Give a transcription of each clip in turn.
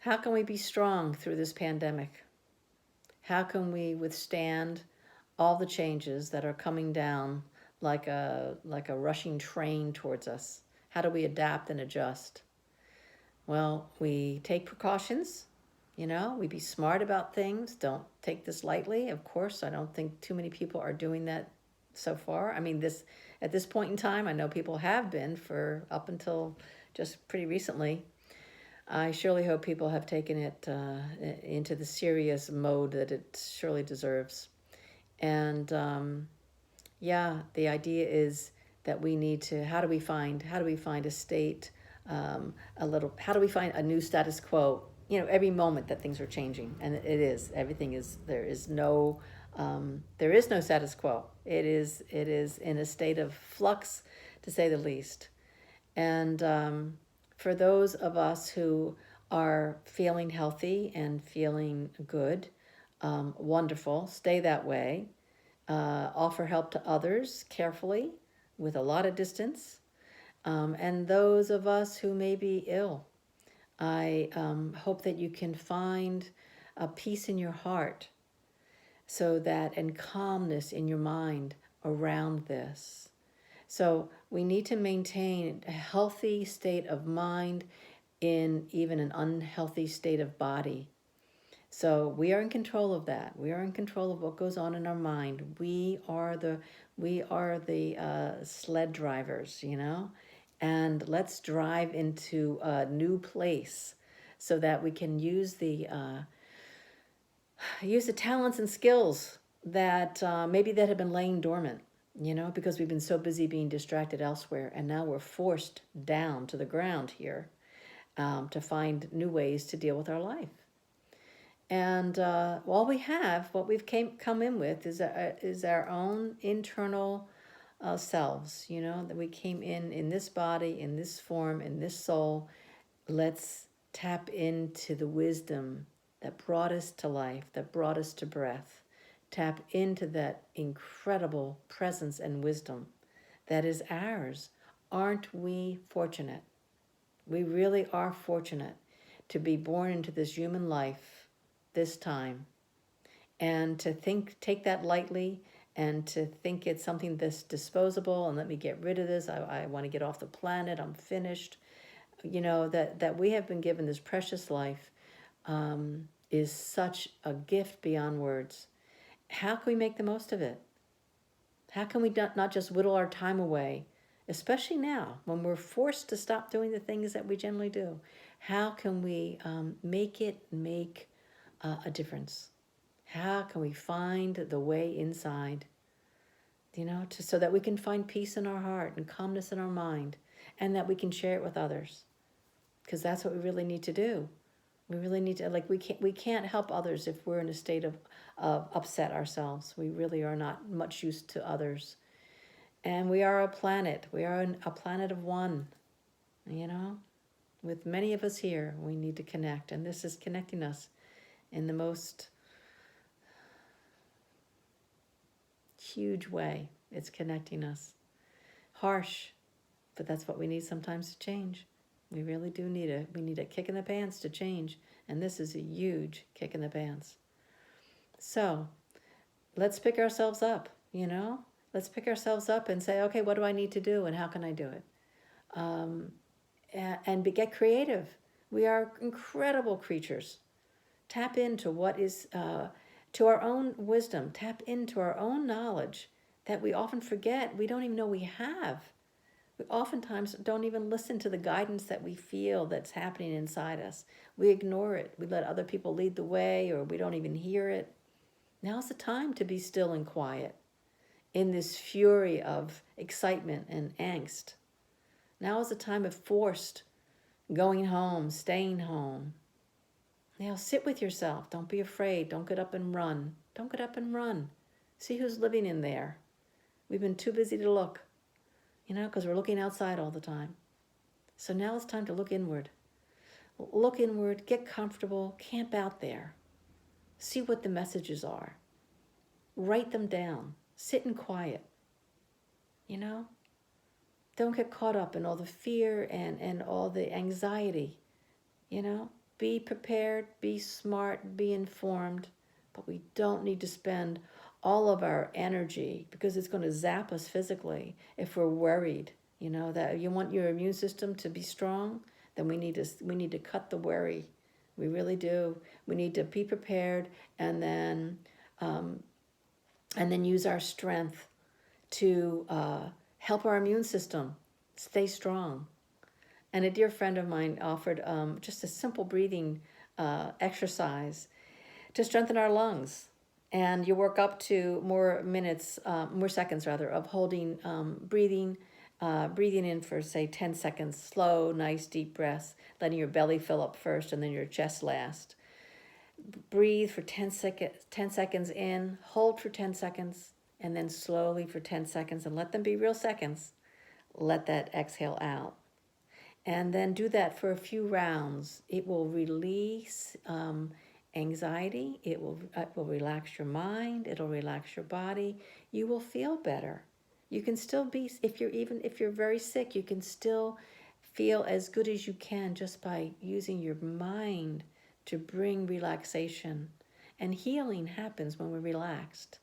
How can we be strong through this pandemic? How can we withstand all the changes that are coming down like a rushing train towards us? How do we adapt and adjust? Well, we take precautions. We be smart about things. Don't take this lightly. Of course, I don't think too many people are doing that so far. I mean, this at this point in time, I know people have been for up until just pretty recently. I surely hope people have taken it into the serious mode that it surely deserves. And yeah, the idea is that we need to. How do we find a state, how do we find a new status quo? Every moment that things are changing, and it is everything is there is no status quo. It is in a state of flux, to say the least. And for those of us who are feeling healthy and feeling good, wonderful, stay that way. Offer help to others carefully with a lot of distance. And those of us who may be ill, I hope that you can find a peace in your heart and calmness in your mind around this. So we need to maintain a healthy state of mind in even an unhealthy state of body. So we are in control of that. We are in control of what goes on in our mind. We are the sled drivers, and let's drive into a new place so that we can use the talents and skills that maybe that have been laying dormant. Because we've been so busy being distracted elsewhere, and now we're forced down to the ground here to find new ways to deal with our life. And all we have, what we've come in with, is our own internal selves. That we came in this body, in this form, in this soul. Let's tap into the wisdom that brought us to life, that brought us to breath. Tap into that incredible presence and wisdom that is ours. Aren't we fortunate? We really are fortunate to be born into this human life this time, and to take that lightly, and to think it's something that's disposable and let me get rid of this. I want to get off the planet. I'm finished. That we have been given this precious life is such a gift beyond words. How can we make the most of it? How can we not just whittle our time away, especially now when we're forced to stop doing the things that we generally do? How can we make a difference? How can we find the way inside, so that we can find peace in our heart and calmness in our mind, and that we can share it with others? Because that's what we really need to do. We really need to, we can't help others if we're in a state of upset ourselves. We really are not much use to others. And we are a planet. We are a planet of one, With many of us here, we need to connect. And this is connecting us in the most huge way. It's connecting us. Harsh, but that's what we need sometimes to change. We really do need it. We need a kick in the pants to change. And this is a huge kick in the pants. So let's pick ourselves up, Let's pick ourselves up and say, okay, what do I need to do and how can I do it? And get creative. We are incredible creatures. Tap into what is, to our own wisdom. Tap into our own knowledge that we often forget. We don't even know we have. We oftentimes don't even listen to the guidance that we feel that's happening inside us. We ignore it. We let other people lead the way, or we don't even hear it. Now's the time to be still and quiet in this fury of excitement and angst. Now is the time of forced going home, staying home. Now sit with yourself. Don't be afraid. Don't get up and run. Don't get up and run. See who's living in there. We've been too busy to look. Because we're looking outside all the time. So now it's time to look inward. Look inward, get comfortable, camp out there. See what the messages are. Write them down. Sit in quiet. Don't get caught up in all the fear and all the anxiety. be prepared, be smart, be informed, but we don't need to spend all of our energy because it's going to zap us physically if we're worried. You know that you want your immune system to be strong, then we need to cut the worry. We really do. We need to be prepared um, and then use our strength to help our immune system stay strong. And a dear friend of mine offered just a simple breathing exercise to strengthen our lungs. And you work up to more seconds rather, of holding, breathing in for say 10 seconds, slow, nice, deep breaths, letting your belly fill up first and then your chest last. Breathe for 10 seconds in, hold for 10 seconds, and then slowly for 10 seconds, and let them be real seconds. Let that exhale out. And then do that for a few rounds. It will release anxiety. It will relax your mind. It'll relax your body. You will feel better. You can still be, if you're very sick, you can still feel as good as you can just by using your mind to bring relaxation. And healing happens when we're relaxed.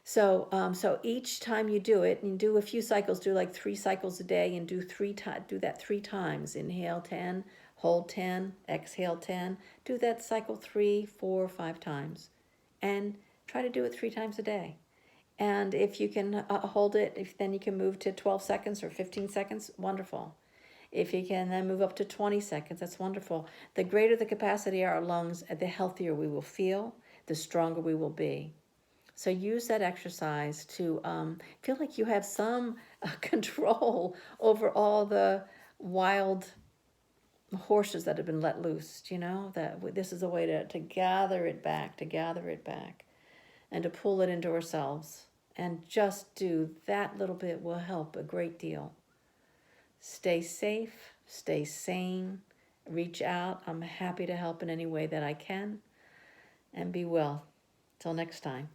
So each time you do it, and do a few cycles, do like 3 cycles a day, and do that 3 times. Inhale 10, hold 10, exhale 10. Do that cycle 3, 4, 5 times, and try to do it 3 times a day. And if you can hold it, then you can move to 12 seconds or 15 seconds. Wonderful. If you can then move up to 20 seconds, that's wonderful. The greater the capacity of our lungs, the healthier we will feel, the stronger we will be. So use that exercise to feel like you have some control over all the wild horses that have been let loose, that this is a way to gather it back, and to pull it into ourselves. And just do that little bit will help a great deal. Stay safe, stay sane, reach out. I'm happy to help in any way that I can, and be well. Till next time.